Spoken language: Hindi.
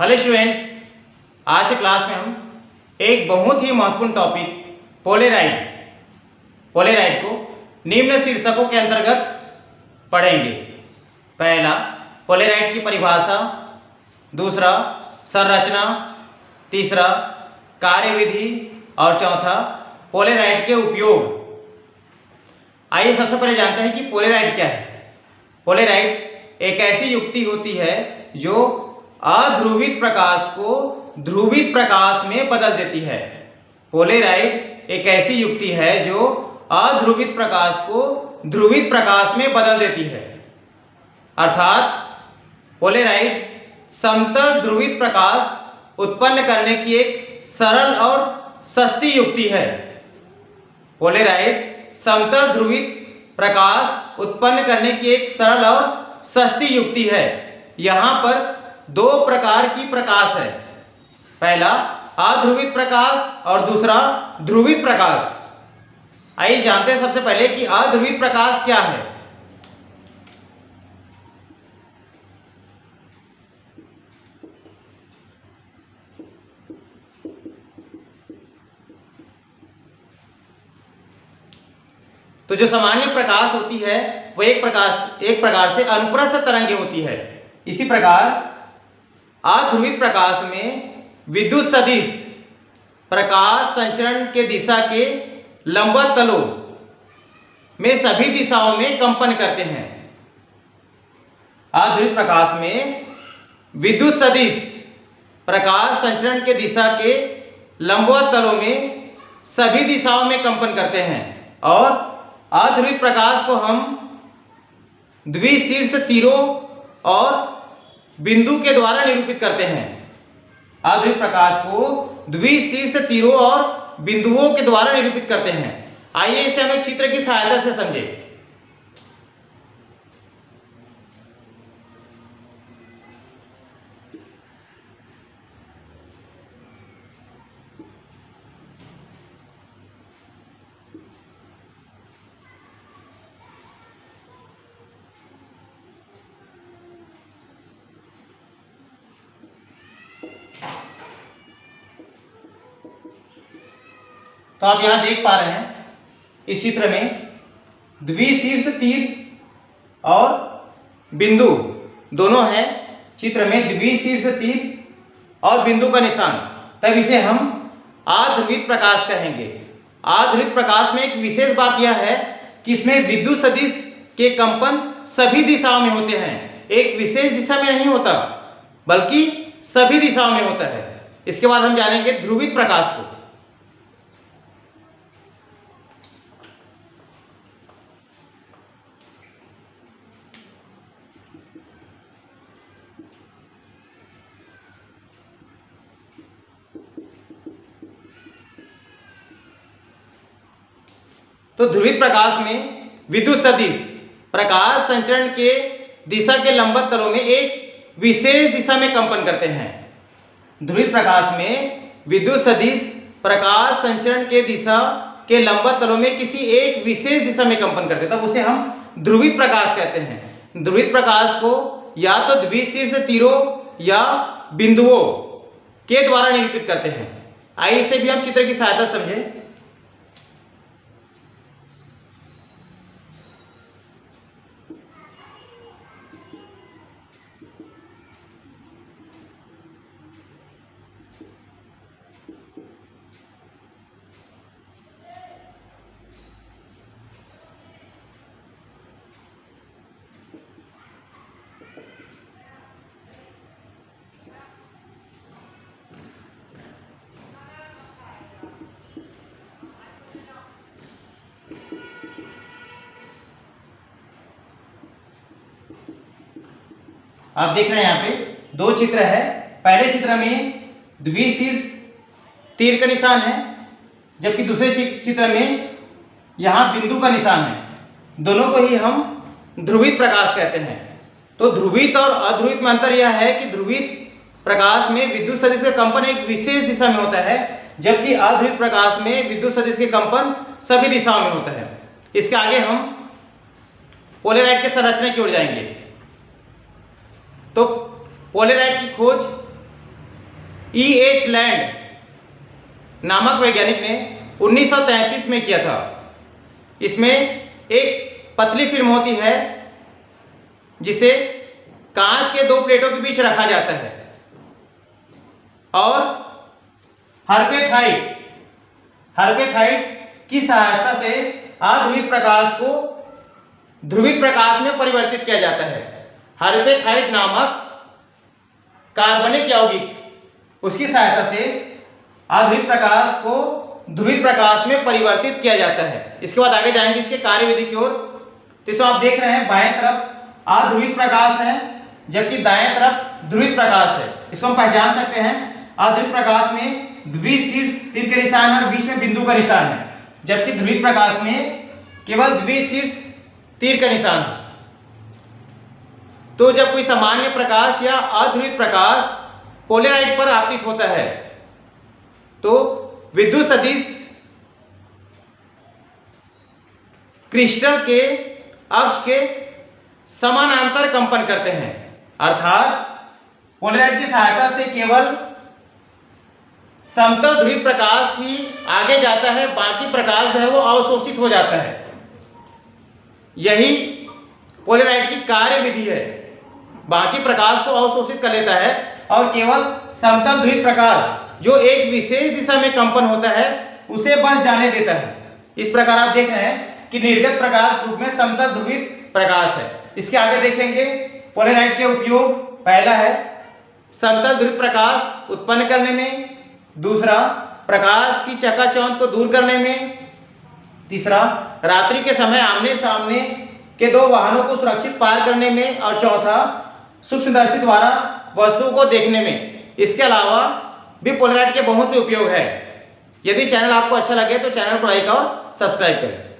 हेलो स्टूडेंट्स, आज के क्लास में हम एक बहुत ही महत्वपूर्ण टॉपिक पोलेराइड को निम्न शीर्षकों के अंतर्गत पढ़ेंगे। पहला, पोलेराइड की परिभाषा। दूसरा, संरचना। तीसरा, कार्यविधि। और चौथा, पोलेराइड के उपयोग। आइए सबसे पहले जानते हैं कि पोलेराइड क्या है। पोलेराइड एक ऐसी युक्ति होती है जो अध्रुवित प्रकाश को ध्रुवित प्रकाश में बदल देती है। पोलेराइड एक ऐसी युक्ति है जो अध्रुवित प्रकाश को ध्रुवित प्रकाश में बदल देती है। अर्थात पोलेराइड समतल ध्रुवित प्रकाश उत्पन्न करने की एक सरल और सस्ती युक्ति है। पोलेराइड समतल ध्रुवित प्रकाश उत्पन्न करने की एक सरल और सस्ती युक्ति है। यहाँ पर दो प्रकार की प्रकाश है। पहला अध्रुवित प्रकाश और दूसरा ध्रुवित प्रकाश। आइए जानते हैं सबसे पहले कि अध्रुवित प्रकाश क्या है। तो जो सामान्य प्रकाश होती है वो एक प्रकार से अनुप्रस्थ तरंगे होती है। इसी प्रकार अध्रुवित प्रकाश में विद्युत सदिश प्रकाश संचरण के दिशा के लंबवत तलों में सभी दिशाओं में कंपन करते हैं। अध्रुवित प्रकाश में विद्युत सदिश प्रकाश संचरण के दिशा के लंबवत तलों में सभी दिशाओं में कंपन करते हैं और अध्रुवित प्रकाश को हम द्विशीर्ष तीरों और बिंदु के द्वारा निरूपित करते हैं। अध्रुवित प्रकाश को द्विशीर्ष तीरों और बिंदुओं के द्वारा निरूपित करते हैं। आइए इसे हम एक चित्र की सहायता से समझें। तो आप यहां देख पा रहे हैं इस चित्र में द्विशीर्ष तीर और बिंदु दोनों हैं। चित्र में द्विशीर्ष तीर और बिंदु का निशान, तब इसे हम अध्रुवित प्रकाश कहेंगे। अध्रुवित प्रकाश में एक विशेष बात यह है कि इसमें विद्युत सदिश के कंपन सभी दिशाओं में होते हैं। एक विशेष दिशा में नहीं होता बल्कि सभी दिशाओं में होता है। इसके बाद हम जानेंगे ध्रुवित प्रकाश को। तो ध्रुवित प्रकाश में विद्युत सदिश प्रकाश संचरण के दिशा के लंबवत तलों में एक विशेष दिशा में कंपन करते हैं। ध्रुवित प्रकाश में विद्युत सदिश प्रकाश संचरण के दिशा के लंबवत तलों में किसी एक विशेष दिशा में कंपन करते हैं, तब उसे हम ध्रुवित प्रकाश कहते हैं। ध्रुवित प्रकाश को या तो द्विशीर्ष तीरों या बिंदुओं के द्वारा निरूपित करते हैं। आइए इसे भी हम चित्र की सहायता से समझें। आप देख रहे हैं यहाँ पे दो चित्र है। पहले चित्र में द्विशीर्ष तीर का निशान है, जबकि दूसरे चित्र में यहाँ बिंदु का निशान है। दोनों को ही हम ध्रुवित प्रकाश कहते हैं। तो ध्रुवित और अध्रुवित में अंतर यह है कि ध्रुवित प्रकाश में विद्युत सदिश का कंपन एक विशेष दिशा में होता है, जबकि अध्रुवित प्रकाश में विद्युत सदिश के कंपन सभी दिशाओं में होता है। इसके आगे हम पोलेराइड के संरचना की ओर जाएंगे। तो पोलेराइड की खोज E.H. लैंड नामक वैज्ञानिक ने 1933 में किया था। इसमें एक पतली फिल्म होती है जिसे कांच के दो प्लेटों के बीच रखा जाता है और हर्पेथाइट की सहायता से अध्रुवित प्रकाश को ध्रुवित प्रकाश में परिवर्तित किया जाता है। हर्पेथाइट नामक कार्बनिक यौगिक उसकी सहायता से अध्रुवित प्रकाश को ध्रुवित प्रकाश में परिवर्तित किया जाता है। इसके बाद आगे जाएंगे इसके कार्यविधि की ओर। तो इसमें आप देख रहे हैं बाएं तरफ अध्रुवित प्रकाश है जबकि दाएं तरफ ध्रुवित प्रकाश है। इसको हम पहचान सकते हैं। अध्रुवित प्रकाश में द्विशीर्ष तीर का निशान और बीच में बिंदु का निशान है, जबकि ध्रुवित प्रकाश में केवल द्विशीर्ष तीर का निशान है। तो जब कोई सामान्य प्रकाश या अध्रुवित प्रकाश पोलराइड पर आपतित होता है तो विद्युत सदिश क्रिस्टल के अक्ष के समानांतर कंपन करते हैं, अर्थात पोलराइड की सहायता से केवल समतल ध्रुवित प्रकाश ही आगे जाता है, बाकी प्रकाश जो है वो अवशोषित हो जाता है। यही पोलराइड की कार्यविधि है। बाकी प्रकाश को अवशोषित कर लेता है और केवल समतल ध्रुवित प्रकाश जो एक विशेष दिशा में कंपन होता है उसे बस जाने देता है। इस प्रकार आप देख रहे हैं कि निर्गत प्रकाश रूप में समतल ध्रुवित प्रकाश है। इसके आगे देखेंगे पोलराइड के उपयोग। पहला है समतल ध्रुवित प्रकाश उत्पन्न करने में, दूसरा प्रकाश की चकाचौंध को दूर करने में, तीसरा रात्रि के समय आमने सामने के दो वाहनों को सुरक्षित पार करने में, और चौथा सूक्ष्मदर्शी द्वारा वस्तुओं को देखने में। इसके अलावा भी पोलराइड के बहुत से उपयोग है। यदि चैनल आपको अच्छा लगे तो चैनल को लाइक और सब्सक्राइब करें।